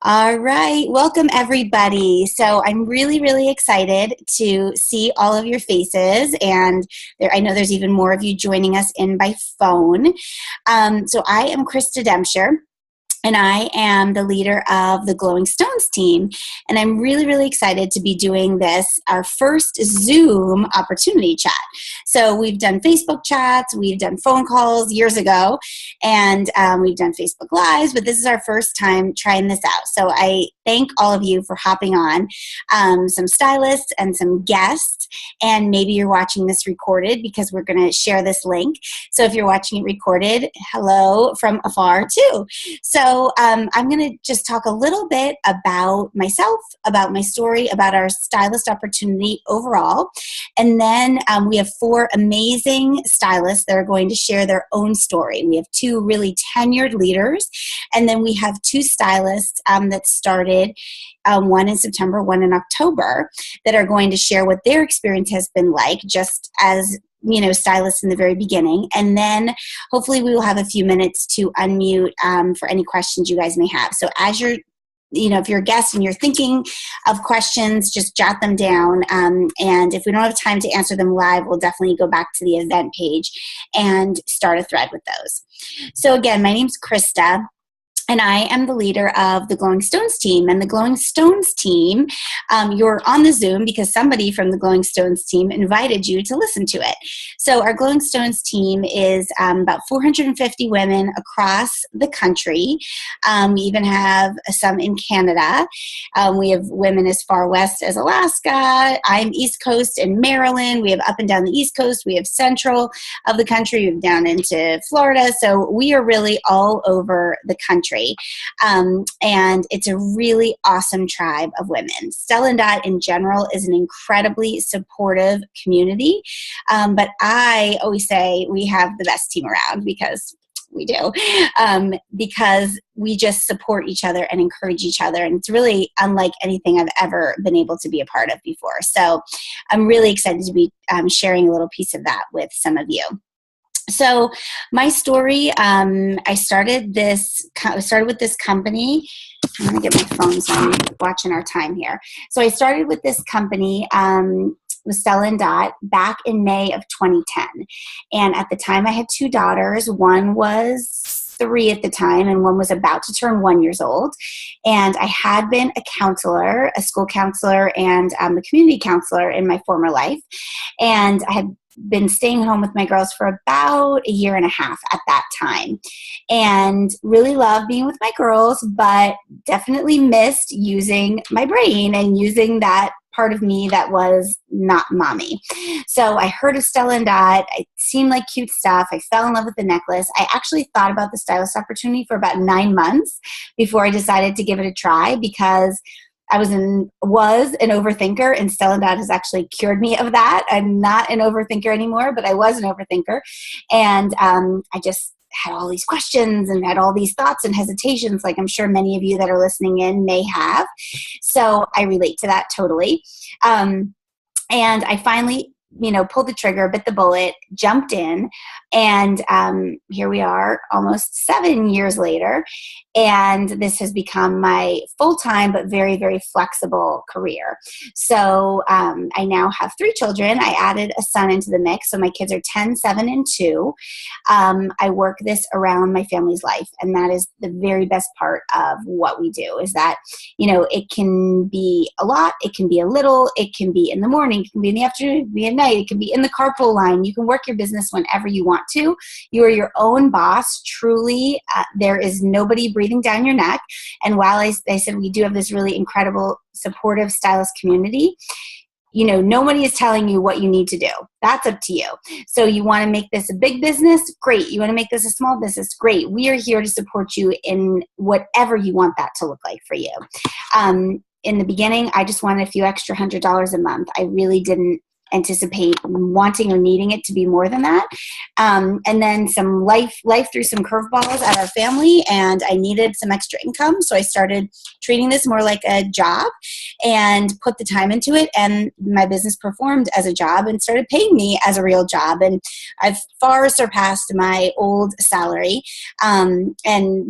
All right. Welcome, everybody. So I'm really, really excited to see all of your faces. And I know there's even more of you joining us in by phone. So I am Krista Dempscher. And I am the leader of the Glowing Stones team. And I'm really, really excited to be doing this, our first Zoom opportunity chat. So we've done Facebook chats, we've done phone calls years ago, and we've done Facebook Lives, but this is our first time trying this out. So I thank all of you for hopping on, some stylists and some guests, and maybe you're watching this recorded because we're going to share this link. So if you're watching it recorded, hello from afar too. So I'm going to just talk a little bit about myself, about my story, about our stylist opportunity overall. And then we have four amazing stylists that are going to share their own story. We have two really tenured leaders, and then we have two stylists that started, one in September, one in October, that are going to share what their experience has been like, just as stylists in the very beginning. And then hopefully we will have a few minutes to unmute for any questions you guys may have. So as you're, if you're a guest and you're thinking of questions, just jot them down. And if we don't have time to answer them live, we'll definitely go back to the event page and start a thread with those. So again, my name's Krista. And I am the leader of the Glowing Stones team. And the Glowing Stones team, you're on the Zoom because somebody from the Glowing Stones team invited you to listen to it. So our Glowing Stones team is about 450 women across the country. We even have some in Canada. We have women as far west as Alaska. I'm East Coast in Maryland. We have up and down the East Coast. We have central of the country. We have down into Florida. So we are really all over the country. And it's a really awesome tribe of women. Stella Dot in general is an incredibly supportive community. But I always say we have the best team around because we do, because we just support each other and encourage each other. And it's really unlike anything I've ever been able to be a part of before. So I'm really excited to be sharing a little piece of that with some of you. So my story, I started with this company. I'm going to get my phone so I'm watching our time here. So I started with this company with Stella Dot back in May of 2010. And at the time I had two daughters. One was 3 at the time, and one was about to turn 1 year old. And I had been a counselor, a school counselor, and a community counselor in my former life. And I had been staying home with my girls for about a year and a half at that time, and really loved being with my girls, but definitely missed using my brain and using that part of me that was not mommy. So I heard of Stella Dot. It seemed like cute stuff. I fell in love with the necklace. I actually thought about the stylist opportunity for about 9 months before I decided to give it a try, because I was an overthinker, and Stella Dot has actually cured me of that. I'm not an overthinker anymore, but I was an overthinker. And I just had all these questions and had all these thoughts and hesitations, like I'm sure many of you that are listening in may have. So I relate to that totally. And I finally pulled the trigger, bit the bullet, jumped in, and here we are almost 7 years later. And this has become my full-time but very, very flexible career. So I now have 3 children. I added a son into the mix. So my kids are 10, 7, and 2. I work this around my family's life. And that is the very best part of what we do, is that, it can be a lot, it can be a little, it can be in the morning, it can be in the afternoon, it can be at night, it can be in the carpool line. You can work your business whenever you want to. You are your own boss, truly. There is nobody breathing down your neck. And while I said we do have this really incredible, supportive stylist community, nobody is telling you what you need to do. That's up to you. So you want to make this a big business? Great. You want to make this a small business? Great. We are here to support you in whatever you want that to look like for you. In the beginning, I just wanted a few extra $100 a month. I really didn't anticipate wanting or needing it to be more than that. And then some life threw some curveballs at our family, and I needed some extra income. So I started treating this more like a job and put the time into it. And my business performed as a job and started paying me as a real job. And I've far surpassed my old salary. And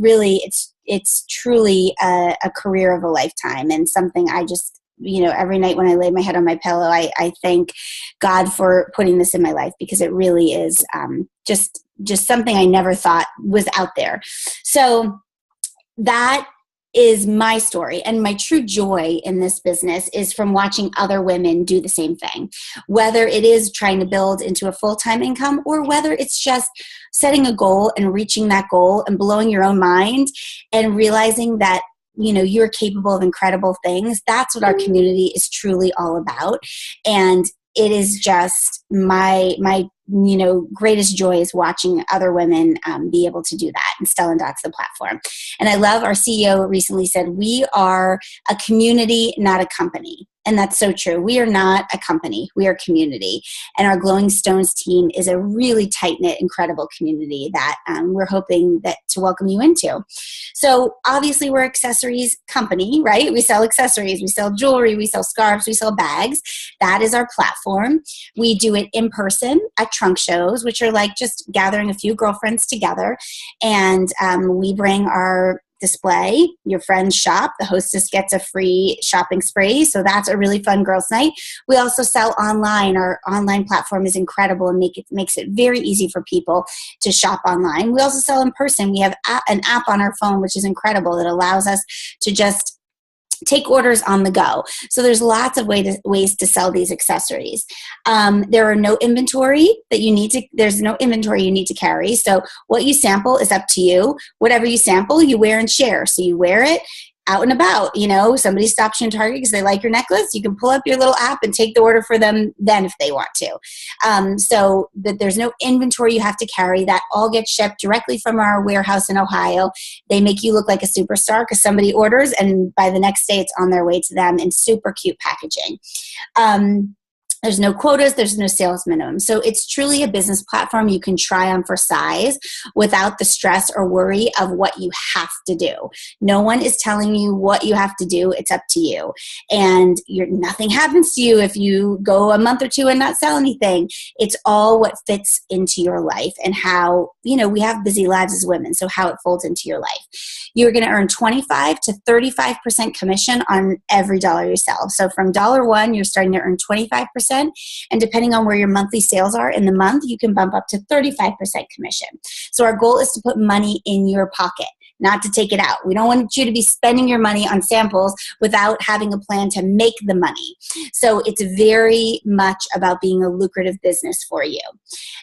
really, it's truly a career of a lifetime, and something I just, every night when I lay my head on my pillow, I thank God for putting this in my life, because it really is just something I never thought was out there. So that is my story, and my true joy in this business is from watching other women do the same thing, whether it is trying to build into a full-time income, or whether it's just setting a goal and reaching that goal and blowing your own mind and realizing that you're capable of incredible things. That's what our community is truly all about. And it is just my greatest joy is watching other women be able to do that. And Stella Dot's the platform. And I love, our CEO recently said, we are a community, not a company. And that's so true. We are not a company. We are community. And our Glowing Stones team is a really tight-knit, incredible community that we're hoping to welcome you into. So obviously we're an accessories company, right? We sell accessories, we sell jewelry, we sell scarves, we sell bags. That is our platform. We do it in person at trunk shows, which are like just gathering a few girlfriends together. And we bring our display, your friends shop, the hostess gets a free shopping spree, so that's a really fun girls' night. We also sell online. Our online platform is incredible and makes it very easy for people to shop online. We also sell in person. We have an app on our phone, which is incredible, that allows us to just take orders on the go. So there's lots of ways to sell these accessories. There are no inventory that you need to, there's no inventory you need to carry. So what you sample is up to you. Whatever you sample, you wear and share. So you wear it out and about, somebody stops you in Target because they like your necklace, you can pull up your little app and take the order for them then if they want to. So that there's no inventory you have to carry. That all gets shipped directly from our warehouse in Ohio. They make you look like a superstar because somebody orders, and by the next day it's on their way to them in super cute packaging. There's no quotas, there's no sales minimum. So it's truly a business platform you can try on for size without the stress or worry of what you have to do. No one is telling you what you have to do. It's up to you. And nothing happens to you if you go a month or two and not sell anything. It's all what fits into your life and how, we have busy lives as women, so how it folds into your life. You're going to earn 25 to 35% commission on every dollar you sell. So from $1, you're starting to earn 25%. And depending on where your monthly sales are in the month, you can bump up to 35% commission. So our goal is to put money in your pocket, not to take it out. We don't want you to be spending your money on samples without having a plan to make the money. So it's very much about being a lucrative business for you.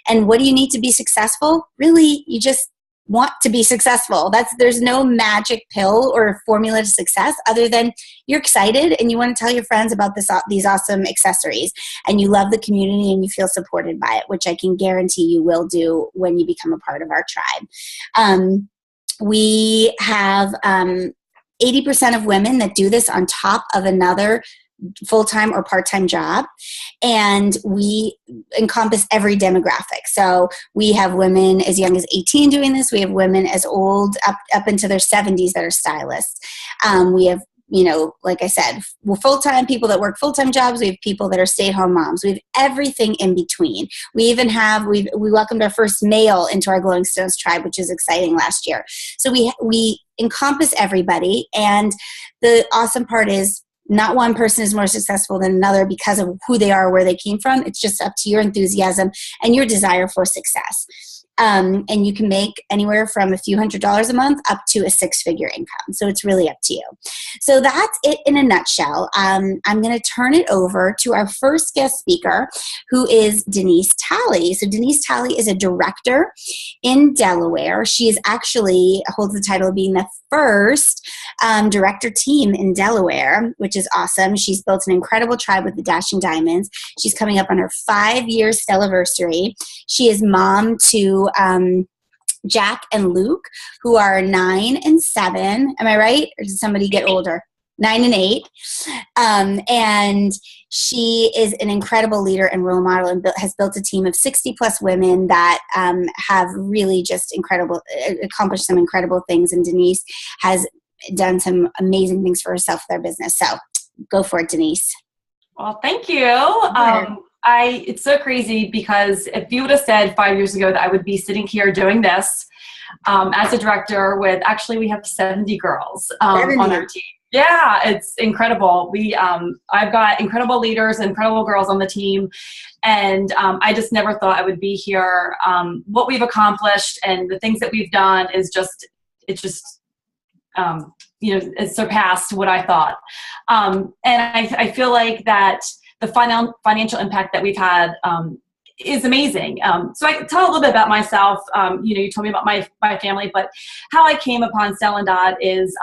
And what do you need to be successful? Really, you just want to be successful. There's no magic pill or formula to success other than you're excited and you want to tell your friends about these awesome accessories, and you love the community and you feel supported by it, which I can guarantee you will do when you become a part of our tribe. We have 80% of women that do this on top of another full-time or part-time job, and we encompass every demographic. So we have women as young as 18 doing this. We have women as old up into their 70s that are stylists. We have, like I said, we're full-time people that work full-time jobs. We have people that are stay-at-home moms. We have everything in between. We even have, we welcomed our first male into our Glowing Stones tribe, which is exciting last year. So we encompass everybody. And the awesome part is, not one person is more successful than another because of who they are, where they came from. It's just up to your enthusiasm and your desire for success. And you can make anywhere from a few $100s a month up to a 6-figure income. So it's really up to you. So that's it in a nutshell. I'm going to turn it over to our first guest speaker, who is Denise Talley. So Denise Talley is a director in Delaware. She is actually holds the title of being the first director team in Delaware, which is awesome. She's built an incredible tribe with the Dashing Diamonds. She's coming up on her 5-year Stellaversary. She is mom to Jack and Luke, who are 9 and 7. Am I right? Or did somebody get older? 9 and 8. And she is an incredible leader and role model, and has built a team of 60 plus women that have really just accomplished some incredible things. And Denise has done some amazing things for herself with her business. So go for it, Denise. Well, thank you. it's so crazy because if you would have said 5 years ago that I would be sitting here doing this as a director with, actually we have 70 girls on our team. Yeah, it's incredible. I've got incredible leaders, incredible girls on the team, and I just never thought I would be here. What we've accomplished and the things that we've done is it's surpassed what I thought. And I feel like that the financial impact that we've had is amazing. So I can tell a little bit about myself. You told me about my family, but how I came upon Stella Dot is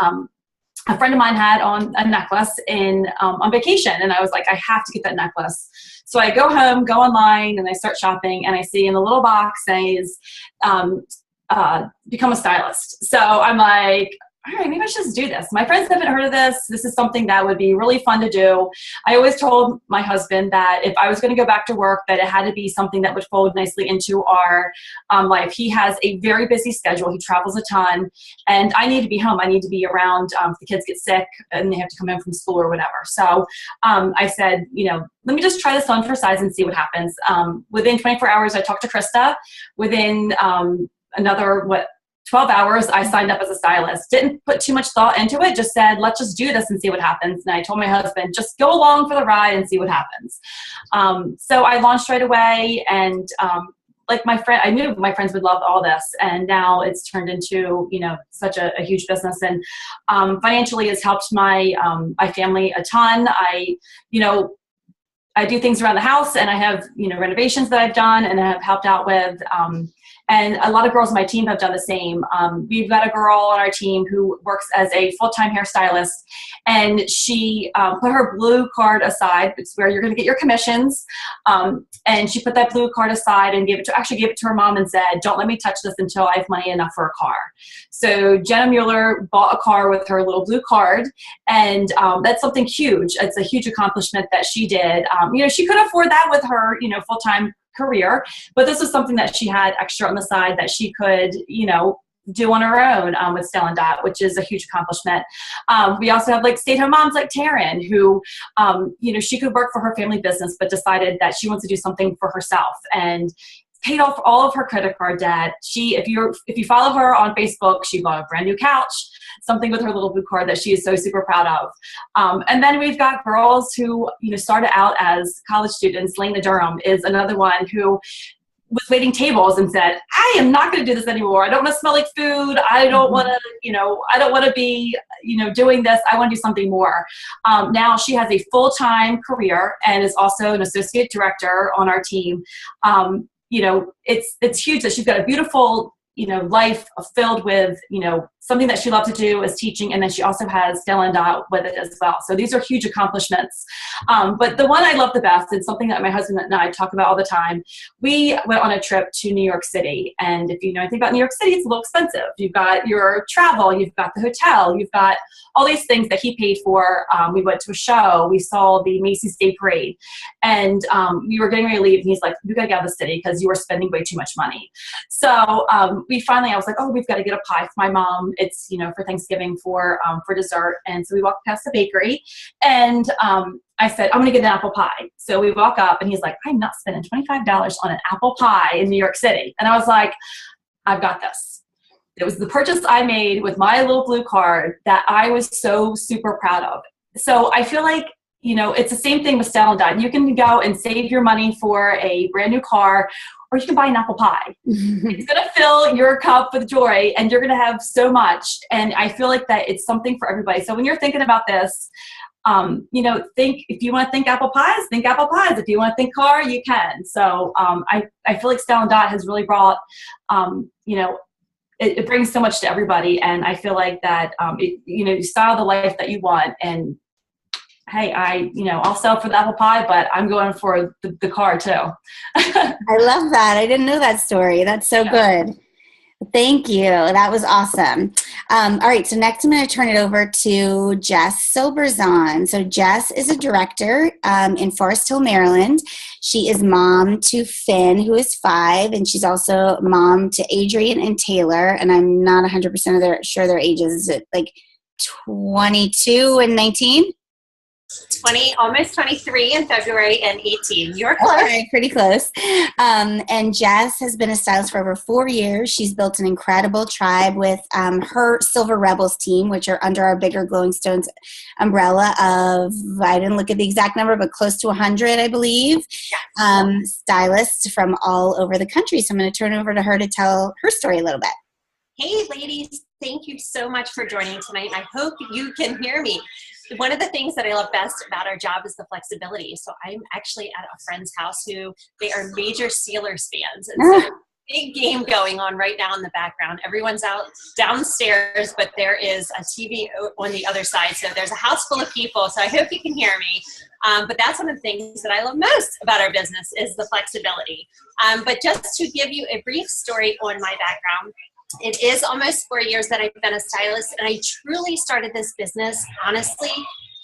a friend of mine had on a necklace on vacation, and I was like, I have to get that necklace. So I go home, go online, and I start shopping, and I see in the little box says, become a stylist. So I'm like, all right, maybe I should just do this. My friends haven't heard of this. This is something that would be really fun to do. I always told my husband that if I was going to go back to work, that it had to be something that would fold nicely into our life. He has a very busy schedule. He travels a ton, and I need to be home. I need to be around if the kids get sick and they have to come in from school or whatever. So I said, let me just try this on for size and see what happens. Within 24 hours, I talked to Krista. Within another, 12 hours, I signed up as a stylist. Didn't put too much thought into it, just said, let's just do this and see what happens. And I told my husband, just go along for the ride and see what happens. So I launched right away, and like I knew my friends would love all this, and now it's turned into, such a huge business, and financially has helped my family a ton. I do things around the house, and I have, renovations that I've done and I have helped out with. And a lot of girls on my team have done the same. We've got a girl on our team who works as a full-time hairstylist, and she put her blue card aside. It's where you're going to get your commissions. And she put that blue card aside and gave it to her mom and said, don't let me touch this until I have money enough for a car. So Jenna Mueller bought a car with her little blue card, and that's something huge. It's a huge accomplishment that she did. She could afford that with her, full-time career, but this was something that she had extra on the side that she could, do on her own with Stella Dot, which is a huge accomplishment. We also have stay-at-home moms like Taryn, who, she could work for her family business, but decided that she wants to do something for herself and paid off all of her credit card debt. If you follow her on Facebook, she bought a brand new couch, something with her little blue card that she is so super proud of. And then we've got girls who, started out as college students. Lena Durham is another one who was waiting tables and said, I am not going to do this anymore. I don't want to smell like food. I don't want to, I don't want to be, doing this. I want to do something more. Now she has a full-time career and is also an associate director on our team. It's huge that she's got a beautiful, life filled with, something that she loves to do is teaching, and then she also has Stella Dot with it as well. So these are huge accomplishments. But the one I love the best, and something that my husband and I talk about all the time, we went on a trip to New York City. And if you know anything about New York City, it's a little expensive. You've got your travel, you've got the hotel, you've got all these things that he paid for. We went to a show, we saw the Macy's Day Parade, and we were getting ready to leave, and he's like, you gotta get out of the city because you are spending way too much money. So I was like, oh, we've got to get a pie for my mom. It's, for Thanksgiving for dessert. And so we walked past the bakery, and I said, I'm going to get an apple pie. So we walk up, and he's like, I'm not spending $25 on an apple pie in New York City. And I was like, I've got this. It was the purchase I made with my little blue card that I was so super proud of. So I feel like, it's the same thing with Stella Dot. You can go and save your money for a brand new car, or you can buy an apple pie. It's going to fill your cup with joy, and you're going to have so much. And I feel like that it's something for everybody. So when you're thinking about this, if you want to think apple pies, think apple pies. If you want to think car, you can. So I feel like Stella Dot has really brought, it brings so much to everybody. And I feel like that, you style the life that you want. And hey, I'll sell for the apple pie, but I'm going for the car too. I love that. I didn't know that story. That's so good. Thank you. That was awesome. All right. So next I'm going to turn it over to Jess Soberzon. So Jess is a director in Forest Hill, Maryland. She is mom to Finn, who is 5, and she's also mom to Adrian and Taylor. And I'm not 100% sure their ages. Is it like 22 and 19? Almost 23 in February and 18. You're close. All right, pretty close. And Jess has been a stylist for over 4 years. She's built an incredible tribe with her Silver Rebels team, which are under our Bigger Glowing Stones umbrella of, I didn't look at the exact number, but close to 100, I believe, stylists from all over the country. So I'm going to turn over to her to tell her story a little bit. Hey, ladies. Thank you so much for joining tonight. I hope you can hear me. One of the things that I love best about our job is the flexibility. So I'm actually at a friend's house who they are major Steelers fans. And so big game going on right now in the background. Everyone's out downstairs, but there is a TV on the other side. So there's a house full of people. So I hope you can hear me. But that's one of the things that I love most about our business is the flexibility. But just to give you a brief story on my background, it is almost 4 years that I've been a stylist, and I truly started this business, honestly,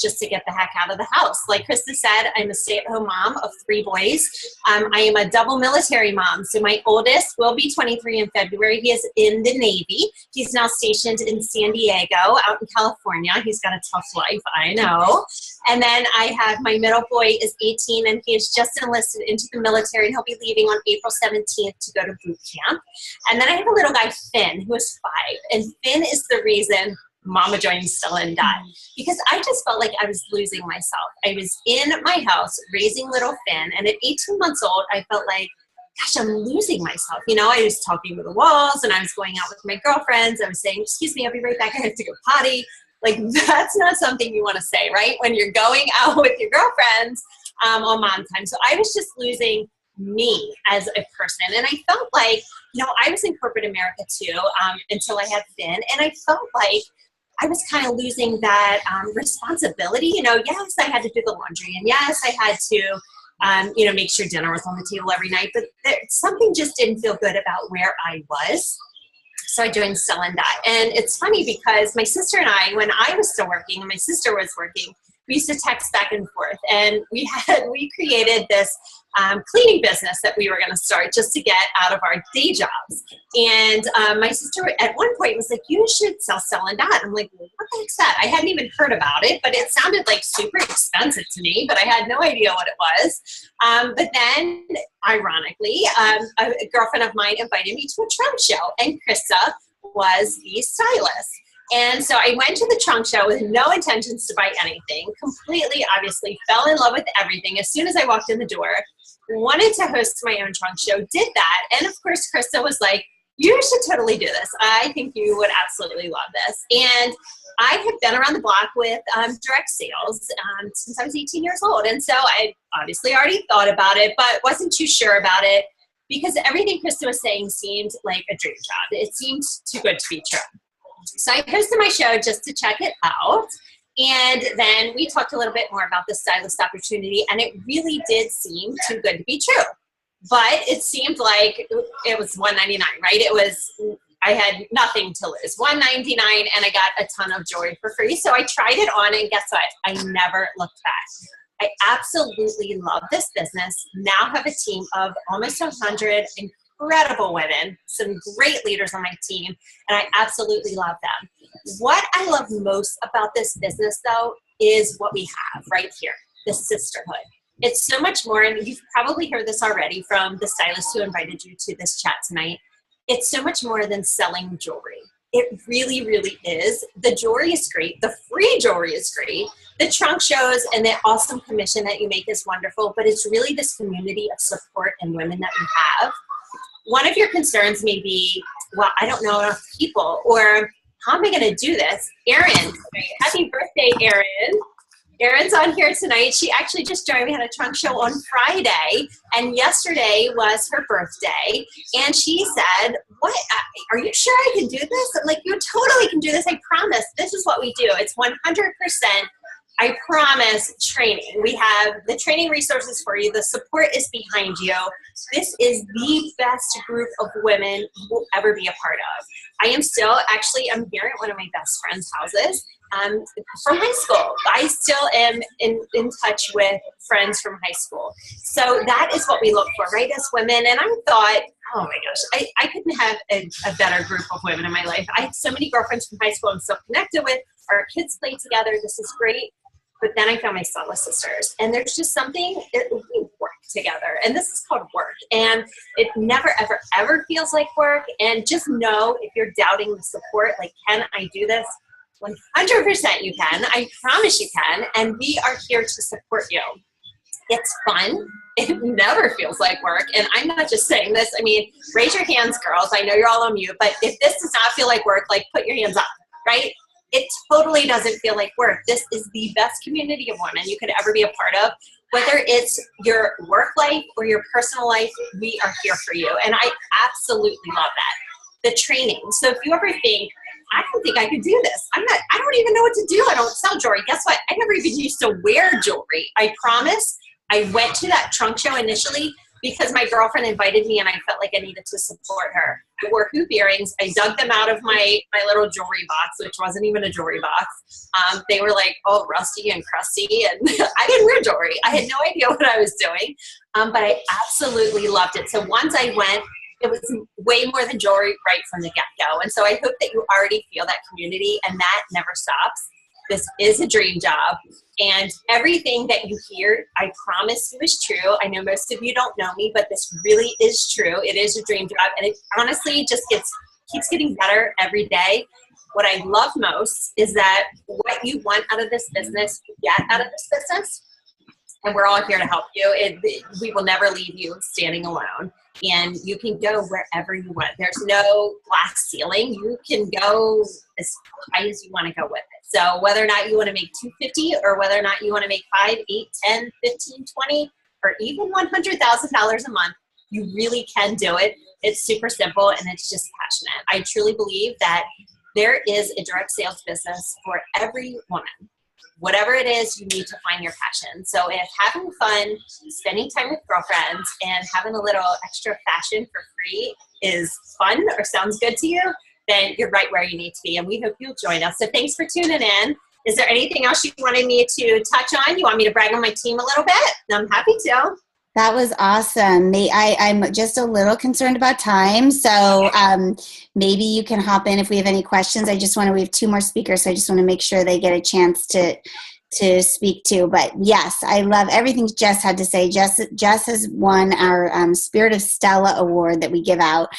just to get the heck out of the house. Like Krista said, I'm a stay-at-home mom of 3 boys. I am a double military mom. So my oldest will be 23 in February. He is in the Navy. He's now stationed in San Diego, out in California. He's got a tough life, I know. And then I have my middle boy is 18, and he is just enlisted into the military, and he'll be leaving on April 17th to go to boot camp. And then I have a little guy, Finn, who is 5. And Finn is the reason Mama joined Stella Dot, because I just felt like I was losing myself. I was in my house raising little Finn, and at 18 months old, I felt like, gosh, I'm losing myself. You know, I was talking to the walls, and I was going out with my girlfriends. I was saying, excuse me, I'll be right back. I have to go potty. Like, that's not something you want to say, right? When you're going out with your girlfriends on mom time. So I was just losing me as a person. And I felt like, you know, I was in corporate America too, until I had Finn. And I felt like I was kind of losing that responsibility. You know, yes, I had to do the laundry, and yes, I had to, you know, make sure dinner was on the table every night, but something just didn't feel good about where I was. So I joined Stella Dot. And it's funny because my sister and I, when I was still working and my sister was working, we used to text back and forth. And we created this cleaning business that we were going to start just to get out of our day jobs. And my sister at one point was like, you should sell Stella Dot. I'm like, well, what the heck's that? I hadn't even heard about it, but it sounded like super expensive to me, but I had no idea what it was. But then, ironically, a girlfriend of mine invited me to a trunk show, and Krista was the stylist. And so I went to the trunk show with no intentions to buy anything, completely, obviously, fell in love with everything. As soon as I walked in the door, wanted to host my own trunk show, did that. And of course, Krista was like, you should totally do this. I think you would absolutely love this. And I had been around the block with direct sales since I was 18 years old. And so I obviously already thought about it, but wasn't too sure about it because everything Krista was saying seemed like a dream job. It seemed too good to be true. So I posted my show just to check it out. And then we talked a little bit more about the stylist opportunity, and it really did seem too good to be true. But it seemed like it was $199, right? It was, I had nothing to lose. $199, and I got a ton of jewelry for free. So I tried it on, and guess what? I never looked back. I absolutely love this business. Now have a team of almost 100 incredible women, some great leaders on my team, and I absolutely love them. What I love most about this business, though, is what we have right here, the sisterhood. It's so much more, and you've probably heard this already from the stylist who invited you to this chat tonight. It's so much more than selling jewelry. It really, really is. The jewelry is great. The free jewelry is great. The trunk shows and the awesome commission that you make is wonderful, but it's really this community of support and women that we have. One of your concerns may be, well, I don't know enough people, or how am I going to do this? Erin, happy birthday, Erin. Erin's on here tonight. She actually just joined. We had a trunk show on Friday, and yesterday was her birthday. And she said, what, are you sure I can do this? I'm like, you totally can do this. I promise. This is what we do. It's 100%. I promise training. We have the training resources for you. The support is behind you. This is the best group of women you will ever be a part of. I am still, actually, I'm here at one of my best friends' houses from high school. I still am in touch with friends from high school. So that is what we look for, right, as women. And I thought, oh my gosh, I couldn't have a better group of women in my life. I have so many girlfriends from high school I'm still connected with. Our kids play together. This is great. But then I found my stylist sisters, and there's just something, we work together, and this is called work, and it never, ever, ever feels like work. And just know, if you're doubting the support, like, can I do this? 100% you can. I promise you can, and we are here to support you. It's fun. It never feels like work, and I'm not just saying this. I mean, raise your hands, girls. I know you're all on mute, but if this does not feel like work, like, put your hands up, right? It totally doesn't feel like work. This is the best community of women you could ever be a part of. Whether it's your work life or your personal life, we are here for you. And I absolutely love that. The training. So if you ever think, I don't think I could do this. I don't even know what to do. I don't sell jewelry. Guess what? I never even used to wear jewelry. I promise. I went to that trunk show initially because my girlfriend invited me, and I felt like I needed to support her. I wore hoop earrings. I dug them out of my little jewelry box, which wasn't even a jewelry box. They were like all rusty and crusty, and I didn't wear jewelry. I had no idea what I was doing, but I absolutely loved it. So once I went, it was way more than jewelry right from the get-go. And so I hope that you already feel that community, and that never stops. This is a dream job. And everything that you hear, I promise you, is true. I know most of you don't know me, but this really is true. It is a dream job. And it honestly just keeps getting better every day. What I love most is that what you want out of this business, you get out of this business. And we're all here to help you. We will never leave you standing alone. And you can go wherever you want. There's no glass ceiling. You can go as high as you want to go with it. So whether or not you want to make $250 or whether or not you want to make $5, $8, $10, $15, $20, or even $100,000 a month, you really can do it. It's super simple, and it's just passionate. I truly believe that there is a direct sales business for every woman. Whatever it is, you need to find your passion. So if having fun, spending time with girlfriends, and having a little extra fashion for free is fun or sounds good to you, then you're right where you need to be. And we hope you'll join us. So thanks for tuning in. Is there anything else you wanted me to touch on? You want me to brag on my team a little bit? I'm happy to. That was awesome. I'm just a little concerned about time, so maybe you can hop in if we have any questions. We have two more speakers, so I just want to make sure they get a chance to speak to. But yes, I love everything Jess had to say. Jess has won our Spirit of Stella Award that we give out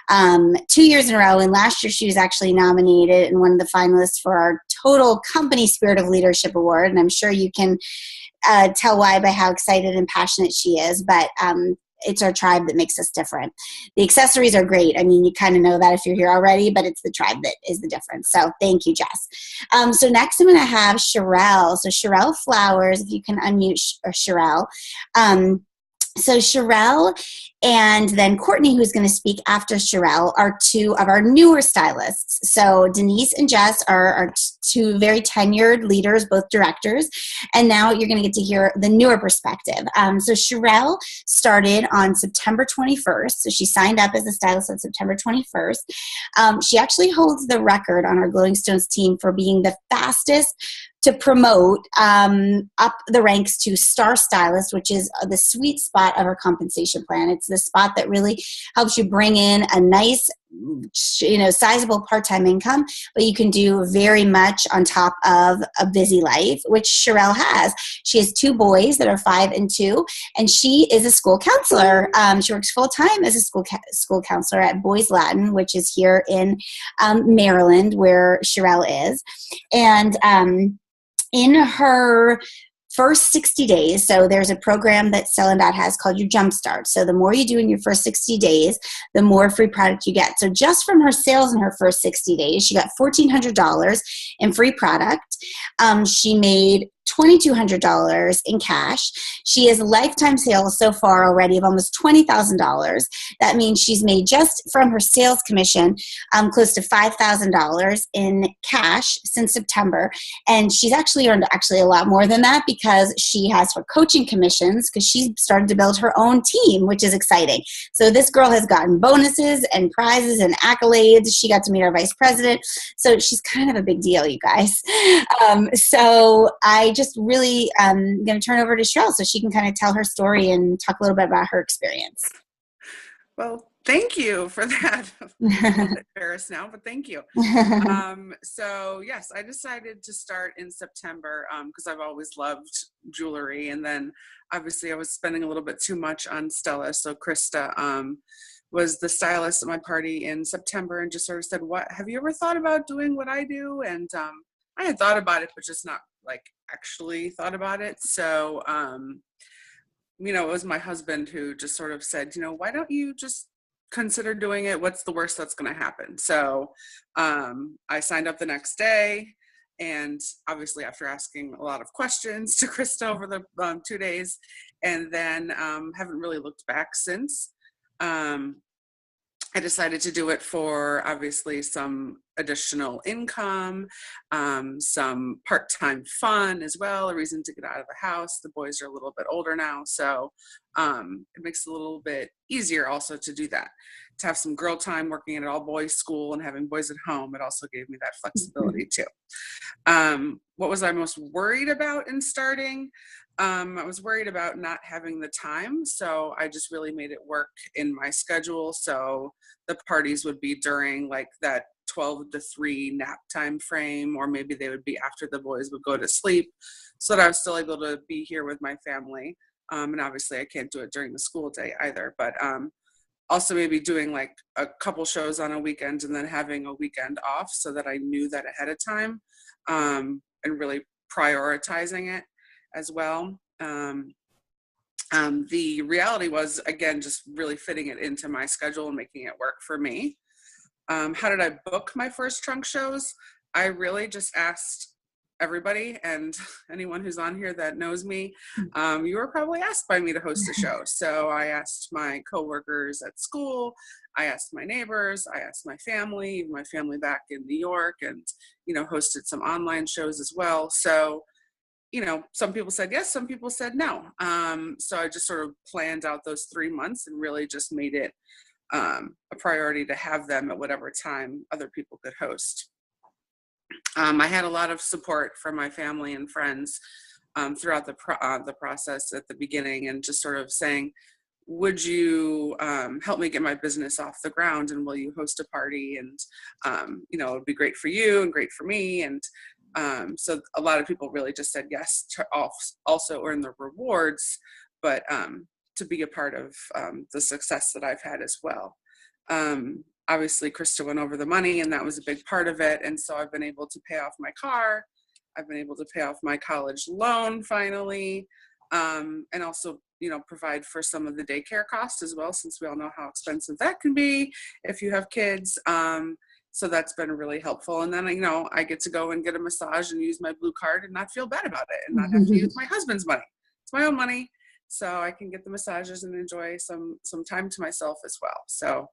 2 years in a row, and last year she was actually nominated and one of the finalists for our total company Spirit of Leadership Award, and I'm sure you can tell why by how excited and passionate she is, but it's our tribe that makes us different. The accessories are great. I mean, you kind of know that if you're here already, but it's the tribe that is the difference. So thank you, Jess. So next I'm going to have Sherelle. So Sherelle Flowers, if you can unmute Sherelle. So Sherelle and then Courtney, who's going to speak after Sherelle, are two of our newer stylists. So Denise and Jess are two very tenured leaders, both directors, and now you're going to get to hear the newer perspective. So Sherelle started on September 21st, so she signed up as a stylist on September 21st. She actually holds the record on our Glowing Stones team for being the fastest to promote up the ranks to star stylist, which is the sweet spot of our compensation plan. It's the spot that really helps you bring in a nice, sizable part-time income, but you can do very much on top of a busy life, which Sherelle has. She has two boys that are 5 and 2, and she is a school counselor. She works full-time as a school counselor at Boys Latin, which is here in Maryland, where Sherelle is. And in her first 60 days, so there's a program that Stella Dot has called your Jumpstart. So the more you do in your first 60 days, the more free product you get. So just from her sales in her first 60 days, she got $1,400 in free product. She made $2,200 in cash. She has lifetime sales so far already of almost $20,000. That means she's made just from her sales commission close to $5,000 in cash since September. And she's actually earned a lot more than that because she has her coaching commissions because she's started to build her own team, which is exciting. So this girl has gotten bonuses and prizes and accolades. She got to meet our vice president. So she's kind of a big deal, you guys. So I just really going to turn over to Sherelle so she can kind of tell her story and talk a little bit about her experience. Well, Thank you for that. I'm a little bit embarrassed now, but thank you. So yes, I decided to start in September because I've always loved jewelry. And then obviously I was spending a little bit too much on Stella. So Krista was the stylist at my party in September and just sort of said, "What, have you ever thought about doing what I do?" And I had thought about it, but just not like actually thought about it. So, it was my husband who just sort of said, why don't you just consider doing it? What's the worst that's going to happen? So I signed up the next day, and obviously after asking a lot of questions to Krista over the 2 days, and then haven't really looked back since. I decided to do it for obviously some additional income, some part-time fun as well, a reason to get out of the house. The boys are a little bit older now, so it makes it a little bit easier also to do that. To have some girl time working at an all-boys school and having boys at home, it also gave me that flexibility too. What was I most worried about in starting? I was worried about not having the time, so I just really made it work in my schedule. So the parties would be during like that 12 to 3 nap time frame, or maybe they would be after the boys would go to sleep, so that I was still able to be here with my family. And obviously I can't do it during the school day either, but also maybe doing like a couple shows on a weekend and then having a weekend off so that I knew that ahead of time, and really prioritizing it as well. The reality was, again, just really fitting it into my schedule and making it work for me. How did I book my first trunk shows? I really just asked everybody, and anyone who's on here that knows me, you were probably asked by me to host a show. So I asked my coworkers at school, I asked my neighbors, I asked my family back in New York, and, hosted some online shows as well. So, some people said yes, some people said no. So I just sort of planned out those 3 months and really just made it a priority to have them at whatever time other people could host. I had a lot of support from my family and friends throughout the process at the beginning, and just sort of saying, would you help me get my business off the ground, and will you host a party? And, it would be great for you and great for me. And so a lot of people really just said yes to also earn the rewards, but to be a part of the success that I've had as well. Obviously, Krista went over the money, and that was a big part of it. And so I've been able to pay off my car. I've been able to pay off my college loan finally, and also, provide for some of the daycare costs as well, since we all know how expensive that can be if you have kids. So that's been really helpful. And then, I get to go and get a massage and use my Blue Card and not feel bad about it, and not have to use my husband's money. It's my own money, so I can get the massages and enjoy some time to myself as well. So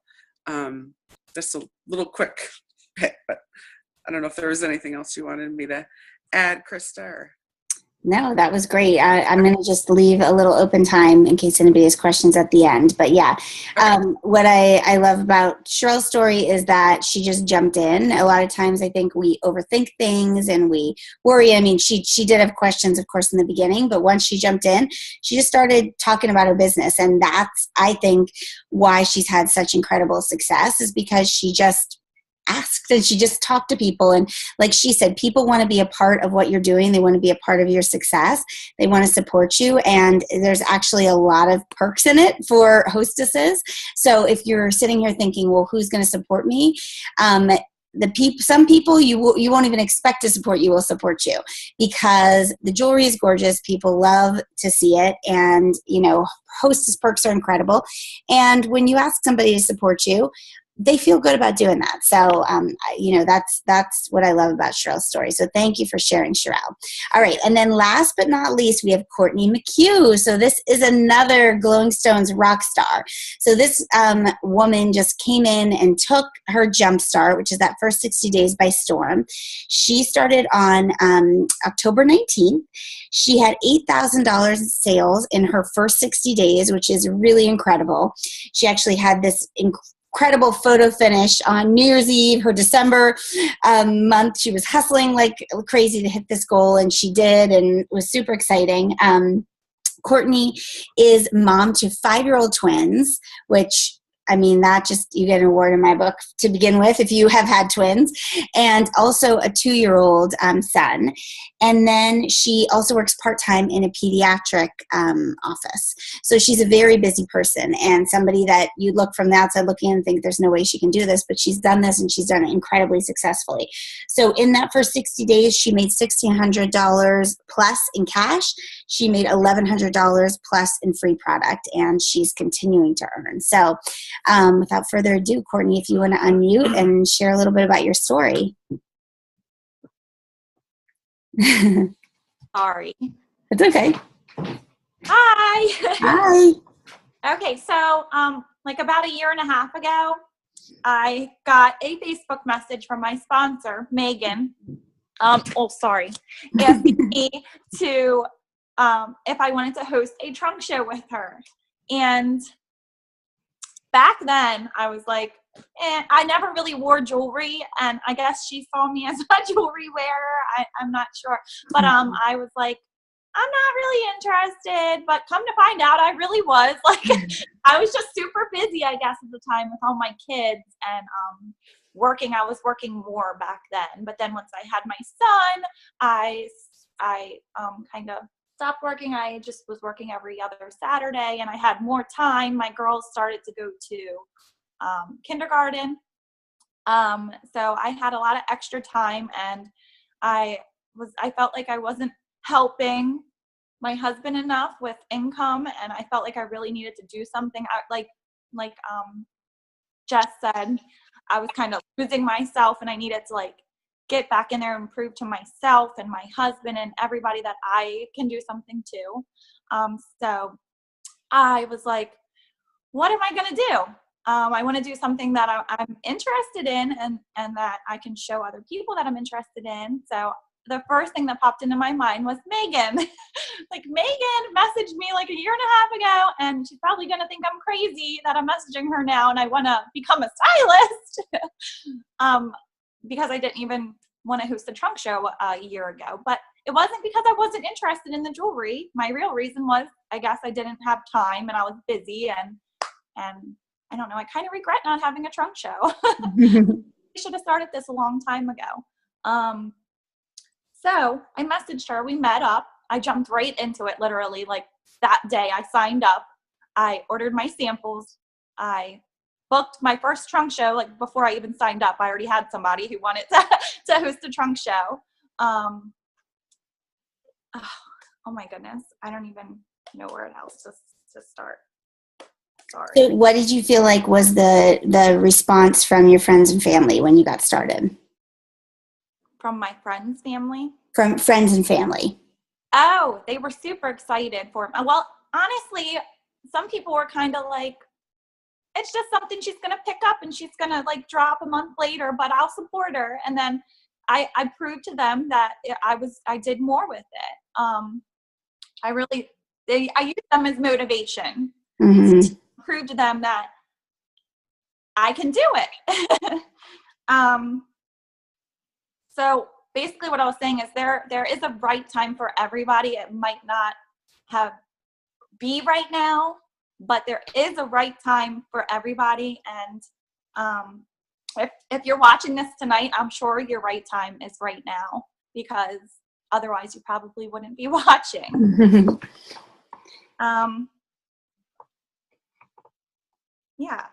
just a little quick bit, but I don't know if there was anything else you wanted me to add, Krista? Or? No, that was great. I'm going to just leave a little open time in case anybody has questions at the end. But yeah, what I love about Cheryl's story is that she just jumped in. A lot of times I think we overthink things and we worry. I mean, she did have questions, of course, in the beginning, but once she jumped in, she just started talking about her business. And that's, I think, why she's had such incredible success, is because she just asked and she just talked to people. And like she said, people want to be a part of what you're doing. They want to be a part of your success. They want to support you. And there's actually a lot of perks in it for hostesses. So if you're sitting here thinking, well, who's going to support me? Some people you won't even expect to support you will support you, because the jewelry is gorgeous. People love to see it. And, hostess perks are incredible. And when you ask somebody to support you, they feel good about doing that. So, that's what I love about Cheryl's story. So thank you for sharing, Cheryl. All right. And then last but not least, we have Courtney McHugh. So this is another Glowing Stones rock star. So this woman just came in and took her jump start, which is that first 60 days, by storm. She started on October 19th. She had $8,000 in sales in her first 60 days, which is really incredible. She actually had this incredible photo finish on New Year's Eve, her December month. She was hustling like crazy to hit this goal, and she did, and it was super exciting. Courtney is mom to 5-year-old twins, which I mean, that just, you get an award in my book to begin with if you have had twins, and also a 2-year-old son. And then she also works part-time in a pediatric office. So she's a very busy person, and somebody that you look from the outside looking and think there's no way she can do this, but she's done this and she's done it incredibly successfully. So in that first 60 days, she made $1,600 plus in cash. She made $1,100 plus in free product, and she's continuing to earn. So without further ado, Courtney, if you want to unmute and share a little bit about your story. Sorry. It's okay. Hi. Hi. Okay, so like about a year and a half ago, I got a Facebook message from my sponsor, Megan. Asking me to if I wanted to host a trunk show with her. And back then, I was like, I never really wore jewelry, and I guess she saw me as a jewelry wearer. I'm not sure. But I was like, I'm not really interested, but come to find out, I really was. Like, I was just super busy, I guess, at the time with all my kids and working. I was working more back then. But then once I had my son, I kind of stopped working. I just was working every other Saturday, and I had more time. My girls started to go to kindergarten. So I had a lot of extra time, and I felt like I wasn't helping my husband enough with income, and I felt like I really needed to do something. Like Jess said, I was kind of losing myself, and I needed to like get back in there and prove to myself and my husband and everybody that I can do something too. So I was like, what am I going to do? I want to do something that I'm interested in and that I can show other people that I'm interested in. So the first thing that popped into my mind was Megan. Like, Megan messaged me like a year and a half ago, and she's probably going to think I'm crazy that I'm messaging her now and I want to become a stylist. Because I didn't even want to host a trunk show a year ago. But it wasn't because I wasn't interested in the jewelry. My real reason was, I guess I didn't have time and I was busy, and I don't know, I kind of regret not having a trunk show. We should have started this a long time ago. So I messaged her, we met up. I jumped right into it, literally, like that day I signed up. I ordered my samples. I booked my first trunk show, like before I even signed up. I already had somebody who wanted to host a trunk show. Oh my goodness. I don't even know where else to start. Sorry. So what did you feel like was the response from your friends and family when you got started? From my friends' family? From friends and family. Oh, they were super excited for me. Well, honestly, some people were kind of like, it's just something she's going to pick up and she's going to like drop a month later, but I'll support her. And then I proved to them that I did more with it. I used them as motivation. Mm-hmm. To prove to them that I can do it. So basically what I was saying is there is a right time for everybody. It might not be right now, but there is a right time for everybody. And if you're watching this tonight, I'm sure your right time is right now, because otherwise you probably wouldn't be watching. Yeah,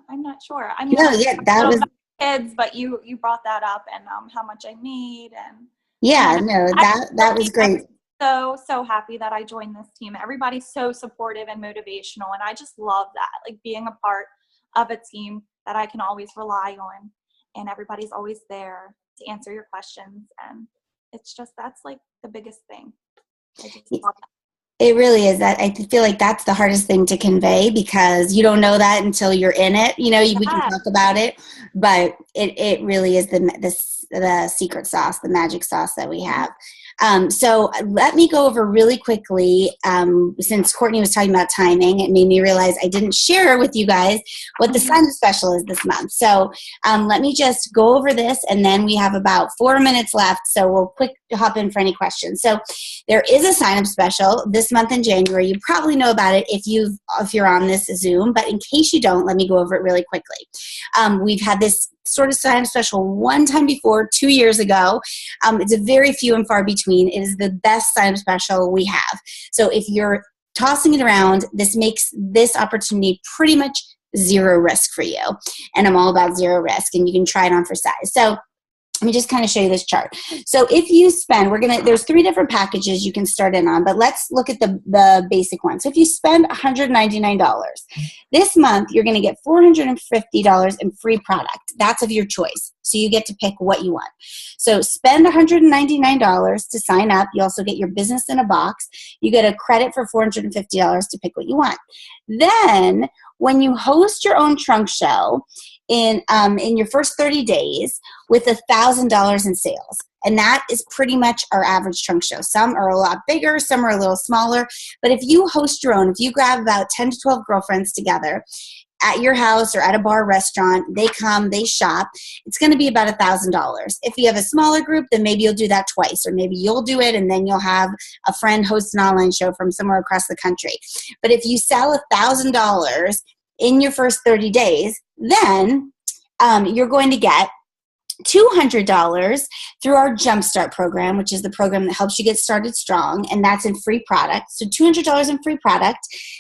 I'm not sure. I mean, that was kids, but you brought that up, and how much I made, and that was great. I'm so happy that I joined this team. Everybody's so supportive and motivational, and I just love that, like being a part of a team that I can always rely on, and everybody's always there to answer your questions, and it's just, that's like the biggest thing. I just love that. It really is. That I feel like that's the hardest thing to convey, because you don't know that until you're in it. We can talk about it, but it really is the secret sauce, the magic sauce that we have. So let me go over really quickly, since Courtney was talking about timing, it made me realize I didn't share with you guys what the sign-up special is this month. So let me just go over this, and then we have about 4 minutes left, so we'll quick hop in for any questions. So there is a sign-up special this month in January. You probably know about it if you're on this Zoom, but in case you don't, let me go over it really quickly. We've had this sort of sign-up special one time before, 2 years ago. It's a very few and far between. It is the best sign-up special we have. So if you're tossing it around, this makes this opportunity pretty much zero risk for you. And I'm all about zero risk, and you can try it on for size. So let me just kind of show you this chart. So if you spend, there's 3 different packages you can start in on, but let's look at the basic one. So if you spend $199, this month you're going to get $450 in free product. That's of your choice. So you get to pick what you want. So spend $199 to sign up. You also get your business in a box. You get a credit for $450 to pick what you want. Then when you host your own trunk show in your first 30 days with $1,000 in sales, and that is pretty much our average trunk show. Some are a lot bigger, some are a little smaller, but if you host your own, if you grab about 10 to 12 girlfriends together at your house or at a bar or restaurant, they come, they shop, it's going to be about $1,000. If you have a smaller group, then maybe you'll do that twice, or maybe you'll do it and then you'll have a friend host an online show from somewhere across the country. But if you sell $1,000 in your first 30 days, then you're going to get $200 through our Jumpstart program, which is the program that helps you get started strong, and that's in free product. So $200 in free product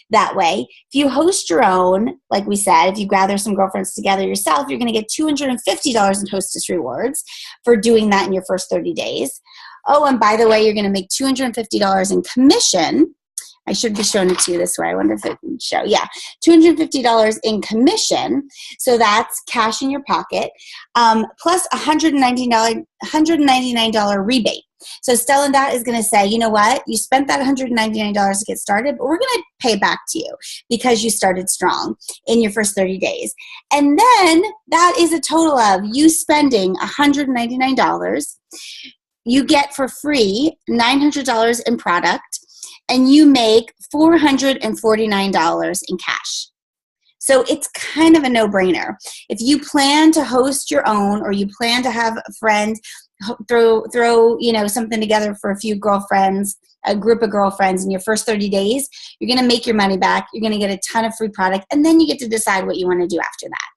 that way. If you host your own, like we said, if you gather some girlfriends together yourself, you're going to get $250 in hostess rewards for doing that in your first 30 days. Oh, and by the way, you're going to make $250 in commission. I should be showing it to you this way. I wonder if it can show. Yeah, $250 in commission. So that's cash in your pocket, plus $199 rebate. So Stella Dot is going to say, you know what? You spent that $199 to get started, but we're going to pay back to you because you started strong in your first 30 days. And then that is a total of you spending $199. You get for free $900 in product, and you make $449 in cash. So it's kind of a no-brainer. If you plan to host your own, or you plan to have a friend throw something together for a few girlfriends, a group of girlfriends in your first 30 days, you're going to make your money back. You're going to get a ton of free product, and then you get to decide what you want to do after that.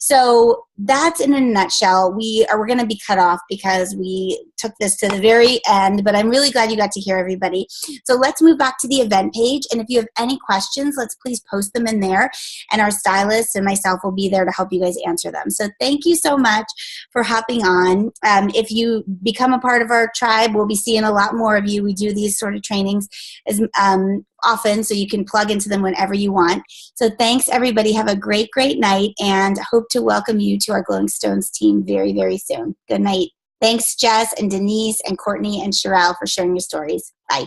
So that's in a nutshell. We're going to be cut off because we took this to the very end, but I'm really glad you got to hear everybody. So let's move back to the event page, and if you have any questions, let's please post them in there, and our stylist and myself will be there to help you guys answer them. So thank you so much for hopping on. If you become a part of our tribe, we'll be seeing a lot more of you. We do these sort of trainings as often, so you can plug into them whenever you want. So thanks, everybody. Have a great, great night, and hope to welcome you to our Glowing Stones team very, very soon. Good night. Thanks, Jess and Denise and Courtney and Sherelle, for sharing your stories. Bye.